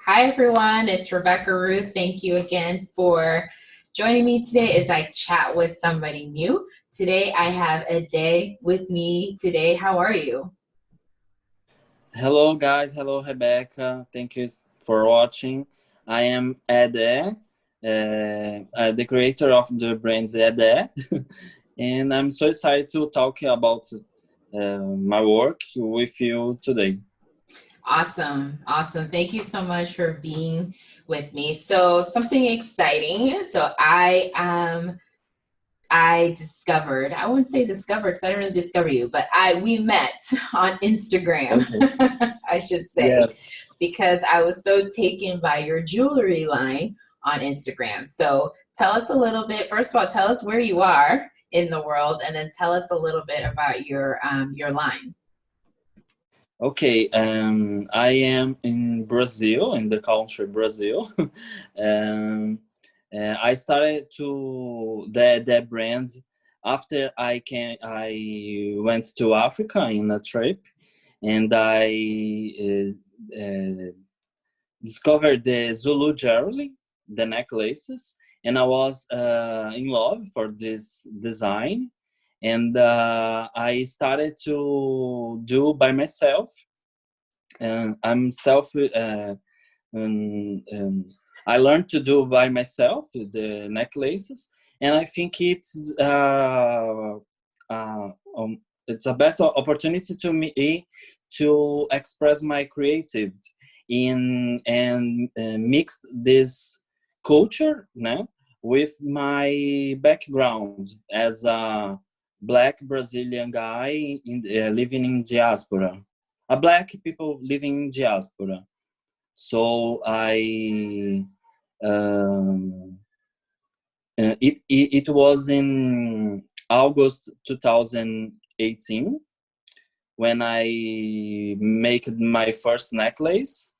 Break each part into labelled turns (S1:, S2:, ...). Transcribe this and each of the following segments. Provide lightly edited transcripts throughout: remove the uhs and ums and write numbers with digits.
S1: Hi, everyone. It's Rebecca Ruth. Thank you again for joining me today as I chat with somebody new. Today, I have Ede with me today. How are you?
S2: Hello, guys. Hello, Rebecca. Thank you for watching. I am Eder, the creator of the brand Eder, and I'm so excited to talk about my work with you today.
S1: Awesome. Awesome. Thank you so much for being with me. So, something exciting. I discovered, I wouldn't say discovered because I didn't really discover you, but we met on Instagram,
S2: Okay.
S1: I should say,
S2: Yes.
S1: because I was so taken by your jewelry line on Instagram. So tell us a little bit, first of all, tell us where you are in the world, and then tell us a little bit about your line.
S2: Okay. I am in Brazil, in the country Brazil. um, I started to the brand after I went to Africa in a trip, and I discovered the Zulu jewelry, the necklaces, and I was in love for this design, and I started to do by myself. And I'm self. And I learned to do by myself the necklaces, and I think uh, it's a best opportunity to me to express my creativity in and mix this culture, né, with my background as a black Brazilian guy living in diaspora, a black people living in diaspora. So um, it was in August 2018 when I made my first necklace.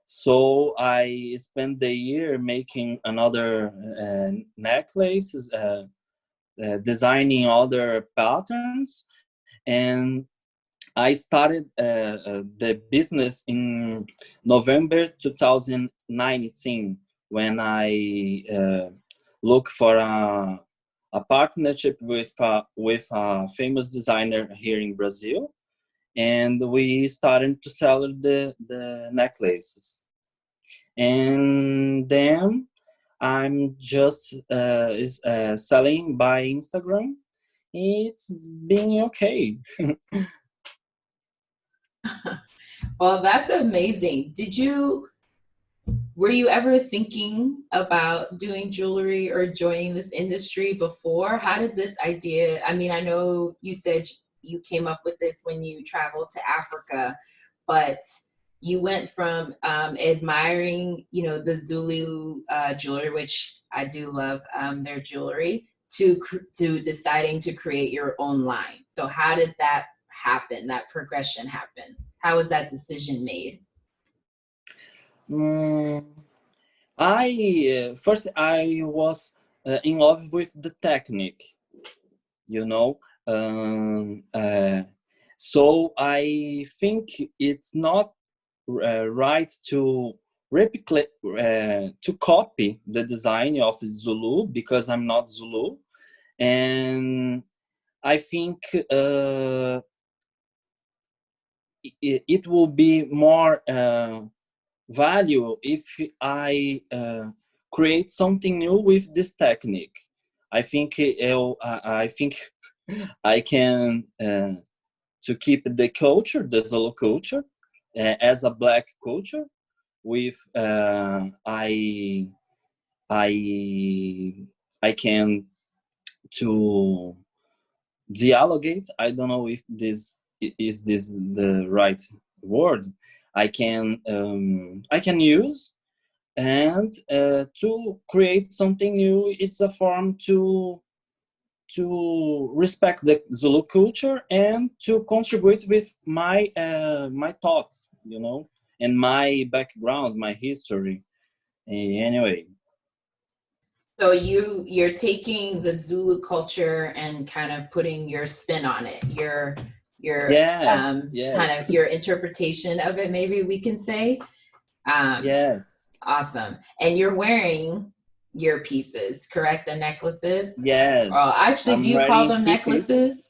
S2: So I spent the year making another necklaces, designing other patterns, and I started the business in November 2019 when I look for a partnership with a famous designer here in Brazil, and we started to sell the necklaces. And then I'm just selling by Instagram. It's been okay.
S1: Well, that's amazing. Were you ever thinking about doing jewelry or joining this industry before? How did this idea? I mean, I know you said you came up with this when you traveled to Africa, but you went from admiring, the Zulu jewelry, which I do love their jewelry, to deciding to create your own line. So how did that happen? That progression happen? How was that decision made?
S2: Mm, I first I was in love with the technique, you know. Um, uh, so I think it's not right to replicate to copy the design of Zulu because I'm not Zulu, and I think it will be more value if I create something new with this technique. I think I can to keep the culture, the Zulu culture, as a black culture. With I I can to dialogate. I don't know if this is this the right word. I can use and to create something new. It's a form to respect the Zulu culture and to contribute with my thoughts, and my background, my history. Anyway,
S1: So you're taking the Zulu culture and kind of putting your spin on it, your
S2: yeah,
S1: kind
S2: yes,
S1: of your interpretation of it, maybe we can say. Um,
S2: Yes,
S1: awesome. And you're wearing your pieces, correct? The necklaces. Oh,
S2: yes.
S1: actually, do
S2: I'm
S1: you call
S2: wearing
S1: them
S2: two pieces.
S1: necklaces?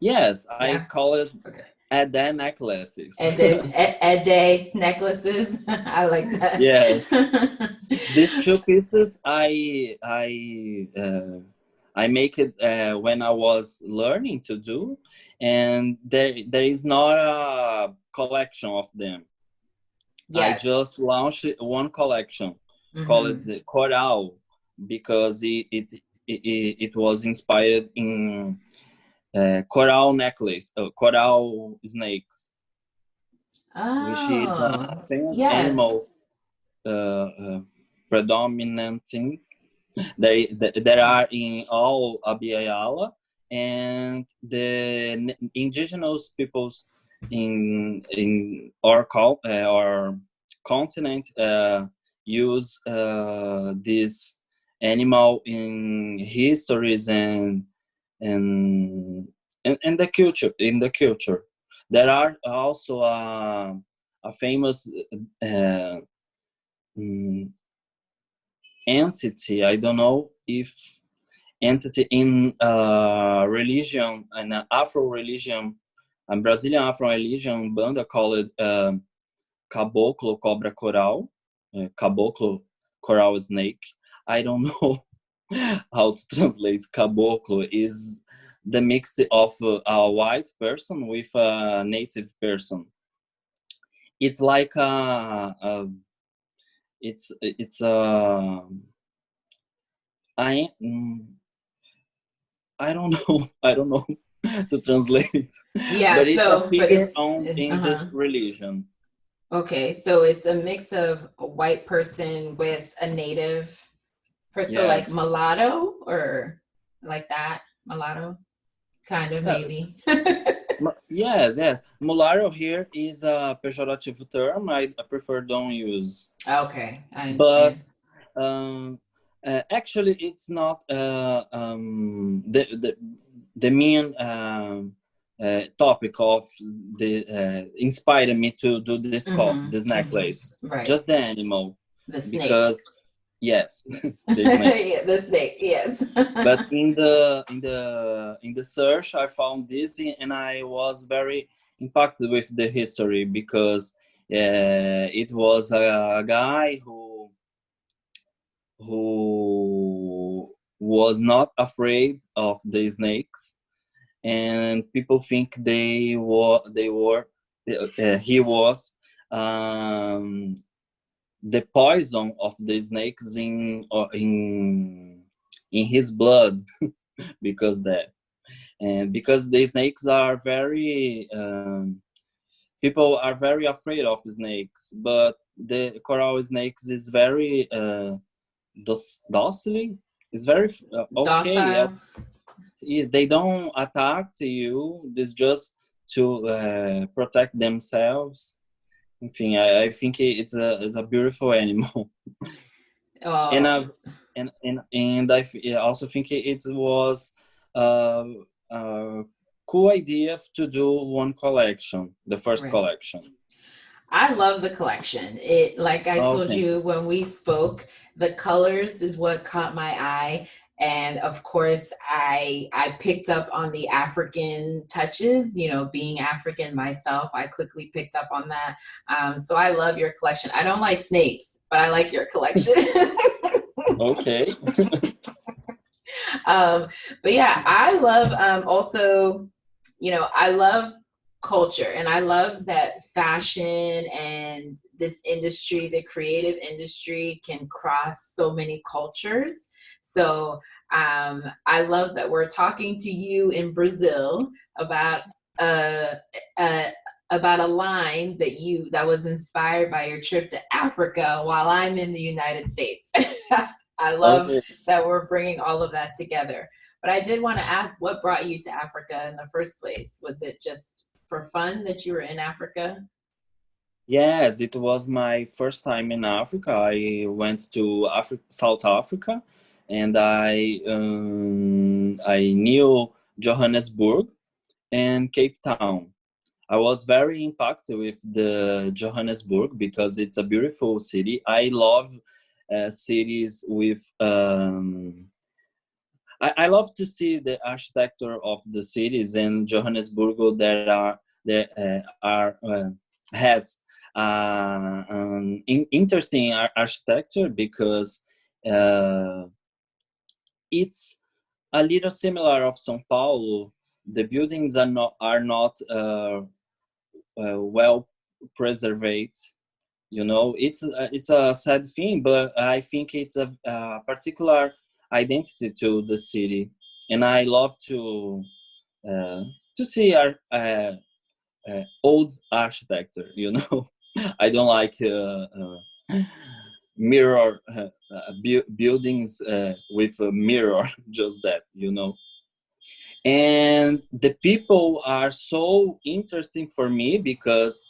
S2: Yes, I
S1: Yeah.
S2: call it
S1: Okay.
S2: ede necklaces.
S1: And then ede necklaces. I like that.
S2: Yes, these two pieces I make it when I was learning to do, and there is not a collection of them. I
S1: Yes.
S2: just launched one collection called
S1: Mm-hmm.
S2: the Coral because it was inspired in coral necklace, coral snakes, which is a
S1: Oh,
S2: famous
S1: yes.
S2: animal predominating there are in all Abiyala, and the indigenous peoples in our continent use this animal in histories and and the culture. There are also a famous uh, mm, entity. I don't know if entity in religion, an Afro religion, a Brazilian Afro religion banda called Caboclo Cobra Coral, Caboclo Coral Snake. I don't know how to translate Caboclo. Is the mix of a white person with a native person. It's like it's I I don't know. I don't know to translate,
S1: Yeah,
S2: but it's a
S1: so, but
S2: figure
S1: it's,
S2: on in
S1: uh-huh.
S2: this religion.
S1: Okay, so it's a mix of a white person with a native person, so like
S2: Yes,
S1: mulatto or like that, mulatto, kind of
S2: uh,
S1: maybe.
S2: yes, yes. Mulatto here is a pejorative term. I prefer don't use,
S1: Okay, I
S2: but
S1: understand.
S2: um, actually, it's not the main topic of the inspired me to do this
S1: Mm-hmm,
S2: necklace.
S1: mm-hmm. Right.
S2: Just the animal,
S1: The snake.
S2: because yes,
S1: Yes.
S2: the snake.
S1: Yeah, the snake, yes.
S2: But in the search, I found this, and I was very impacted with the history because it was a guy who was not afraid of the snakes, and people think they were he was um, the poison of the snakes in his blood because that and because the snakes are very people are very afraid of snakes, but the coral snakes is very docile. It's very okay.
S1: Docile.
S2: They don't attack to you. It's just to protect themselves. I think it's a beautiful animal, and
S1: Oh,
S2: I and I also think it was uh, a cool idea to do one collection, the first
S1: right.
S2: collection.
S1: I love the collection. It, like I
S2: Oh,
S1: told
S2: thank
S1: you
S2: you.
S1: when we spoke, the colors is what caught my eye. And of course, I picked up on the African touches. You know, being African myself, I quickly picked up on that. So I love your collection. I don't like snakes, but I like your collection.
S2: Okay.
S1: um, but yeah, I love also, I love culture, and I love that fashion and this industry, the creative industry, can cross so many cultures. So I love that we're talking to you in Brazil about uh, uh, about a line that was inspired by your trip to Africa while I'm in the United States. I love
S2: Okay.
S1: that we're bringing all of that together. But I did want to ask, what brought you to Africa in the first place? Was it just for fun that you were in Africa?
S2: Yes, it was my first time in Africa. I went to South Africa, and I knew Johannesburg and Cape Town. I was very impacted with the Johannesburg because it's a beautiful city. I love cities with. I love to see the architecture of the cities, and Johannesburg there has an interesting architecture because uh, it's a little similar of São Paulo. The buildings are not well preserved. You know, it's a sad thing, but I think it's a particular identity to the city, and I love uh, to see our old architecture. You know, I don't like mirror buildings with a mirror, just that. You know, and the people are so interesting for me because.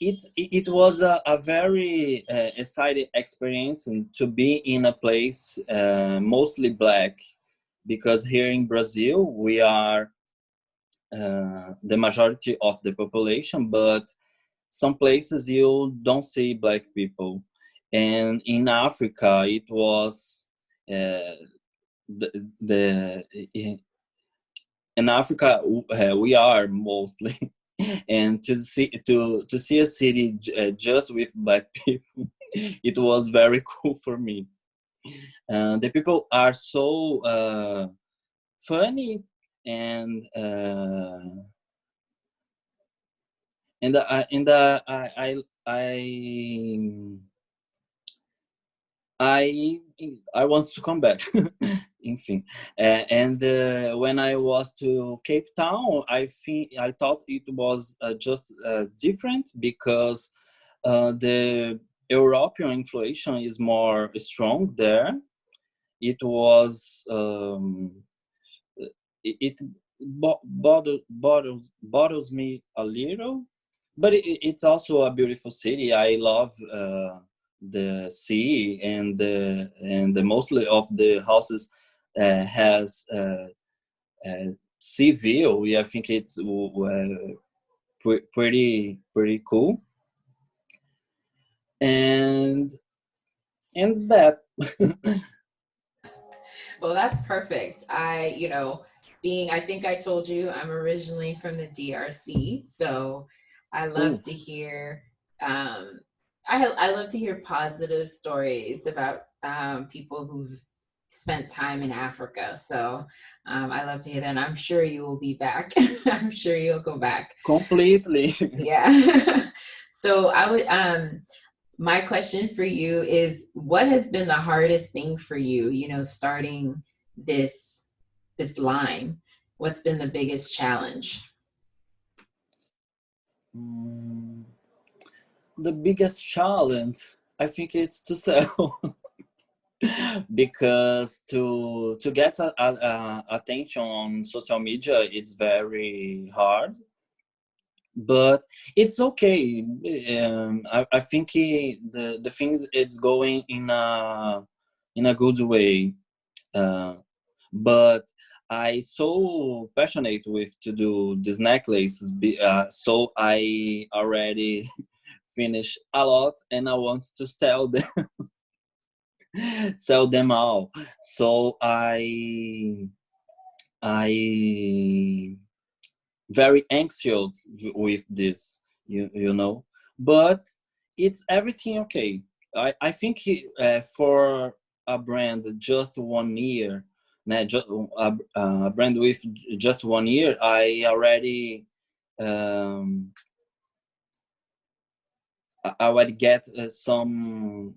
S2: It was a very exciting experience and to be in a place mostly black, because here in Brazil we are the majority of the population, but some places you don't see black people, and in Africa it was uh, the in Africa we are mostly and to see a city just with black people, it was very cool for me. The people are so funny, and I I I want to come back. Enfim. And when I was to Cape Town, I thought it was just different because the European inflation is more strong there. It was it bothers me a little, but it's also a beautiful city. I love the sea, and the mostly of the houses has sea view. Yeah, I think it's pretty cool, and that.
S1: Well, that's perfect. I think I told you I'm originally from the DRC, so I
S2: Cool.
S1: love to hear, um, I love to hear positive stories about people who've spent time in Africa. So I love to hear that. And I'm sure you will be back. I'm sure you'll go back.
S2: Completely.
S1: Yeah. So my question for you is, what has been the hardest thing for you, starting this line? What's been the biggest challenge?
S2: Mm, the biggest challenge, I think, it's to sell. Because to get attention on social media, it's very hard, but it's okay. I think the things it's going in a good way, uh, but I so passionate with to do this necklace, so I already finished a lot, and I want to sell them. Sell them all. So I very anxious with this, you know, but it's everything okay. I think for a brand just 1 year, a brand with just 1 year, I already um, I would get some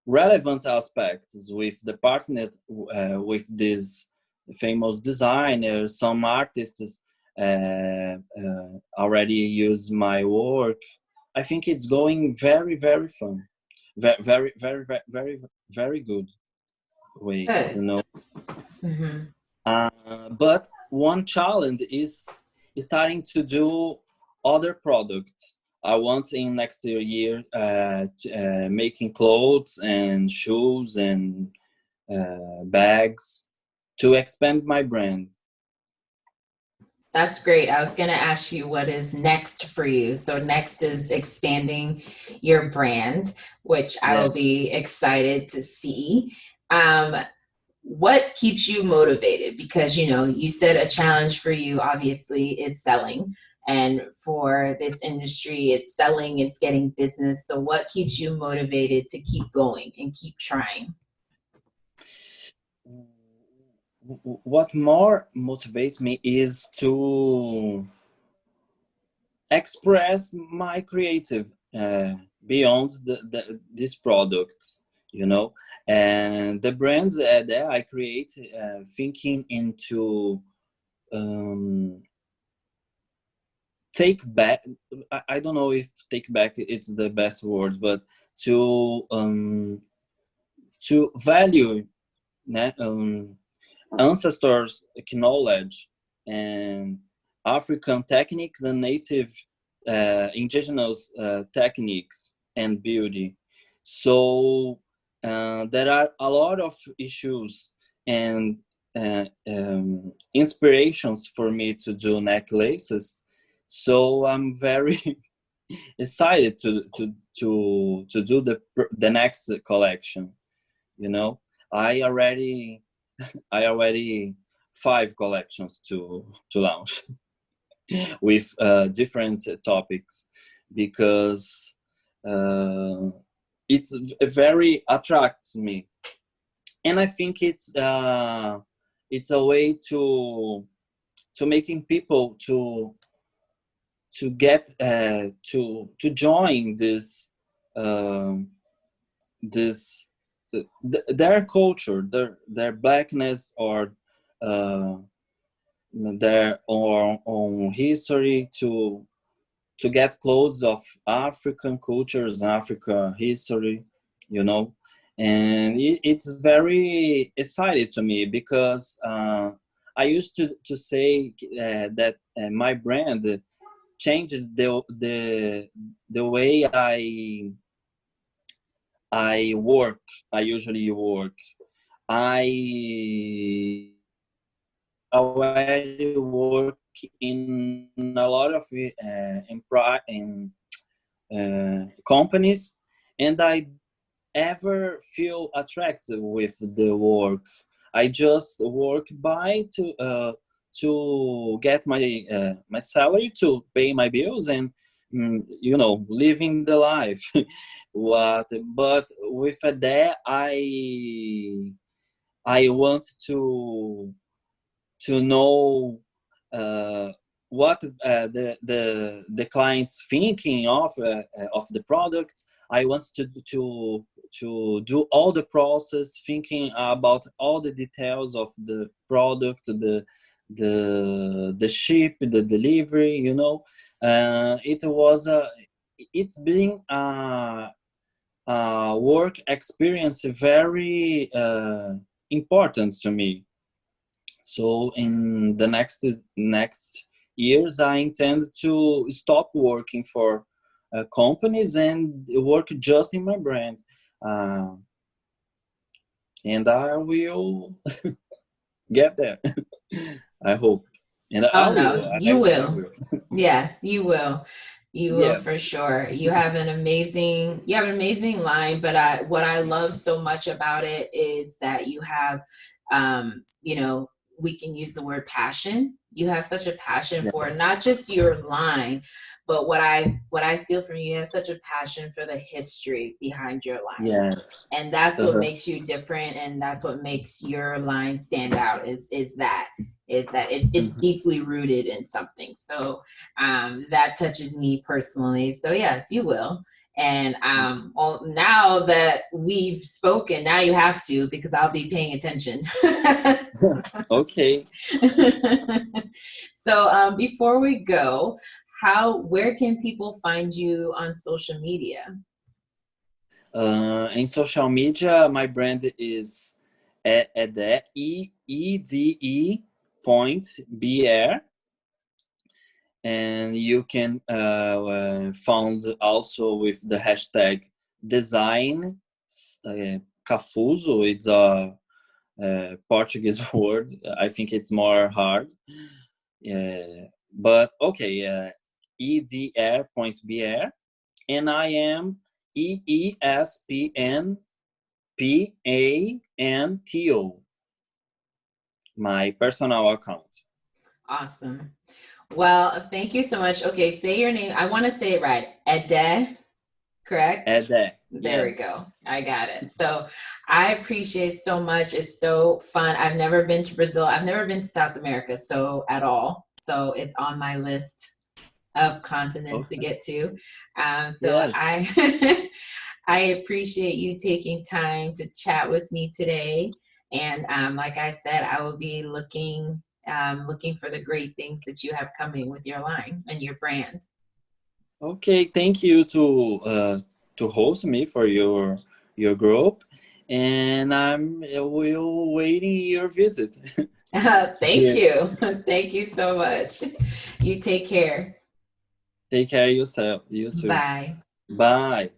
S2: relevant aspects with the partner with this famous designer. Some artists already use my work. I think it's going very fun, very good way, you
S1: Good.
S2: know.
S1: Hmm.
S2: But one challenge is starting to do other products. I want in next year making clothes and shoes and bags to expand my brand.
S1: That's great. I was going to ask you what is next for you. So next is expanding your brand, which I
S2: Yeah.
S1: will be excited to see. Um, what keeps you motivated? Because, you know, you said a challenge for you obviously is selling. And for this industry, it's selling, it's getting business. So what keeps you motivated to keep going and keep trying?
S2: What more motivates me is to express my creative beyond these products, you know. And the brand that I create, thinking into um, take back. I don't know if take back it's the best word, but to value, né, ancestors' knowledge and African techniques and native indigenous techniques and beauty. So there are a lot of issues and inspirations for me to do necklaces. So I'm very excited to do the next collection. You know, I already I already 5 collections to launch with different topics because uh, it's very attracts me, and I think it's a way to making people to get to join um this their culture, their blackness, or uh, their own history, to get close of African cultures, Africa history, you know. And it's very exciting to me because I used to say that my brand changed the way I work. I usually work. I already work in a lot of companies, and I ever feel attracted with the work. I just work by to get my salary to pay my bills and you know, living the life. What? But with that, I want to know uh, what the client's thinking of the product. I want to do all the process, thinking about all the details of the product, the ship, the delivery. You know, it's been a work experience very important to me. So in the next years, I intend to stop working for companies and work just in my brand, uh, and I will get there. I hope, and I
S1: Oh no,
S2: will.
S1: you
S2: I
S1: will.
S2: will.
S1: Yes, you will. You will for
S2: Yes.
S1: sure. You have an amazing line, but what I love so much about it is that you have you know, we can use the word passion. You have such a passion for
S2: Yes.
S1: not just your line, but what I feel from you, you have such a passion for the history behind your line.
S2: Yes.
S1: And that's what
S2: Uh-huh.
S1: makes you different, and that's what makes your line stand out is that it's
S2: Mhm.
S1: deeply rooted in something. So that touches me personally. So yes, you will. And now that we've spoken, now you have to, because I'll be paying attention.
S2: Okay.
S1: So before we go, where can people find you on social media?
S2: In social media, my brand is ede.br, and you can found also with the hashtag design cafuso. It's a Portuguese word. I think it's more hard. But okay, eder.br, and I am eespanto, my personal account.
S1: Awesome. Well, thank you so much. Okay, say your name. I want to say it right. Ede, correct?
S2: Eder,
S1: There we
S2: yes.
S1: go. I got it. So I appreciate so much. It's so fun. I've never been to Brazil. I've never been to South America, so at all. So it's on my list of continents to
S2: Okay.
S1: get to. So
S2: Yes.
S1: I I appreciate you taking time to chat with me today. And like I said, I will be looking for the great things that you have coming with your line and your brand.
S2: Okay. Thank you to host me for your group, and I'm will waiting your visit.
S1: Thank
S2: Yeah.
S1: you. Thank you so much. You take care.
S2: Take care of yourself. You too.
S1: Bye.
S2: Bye.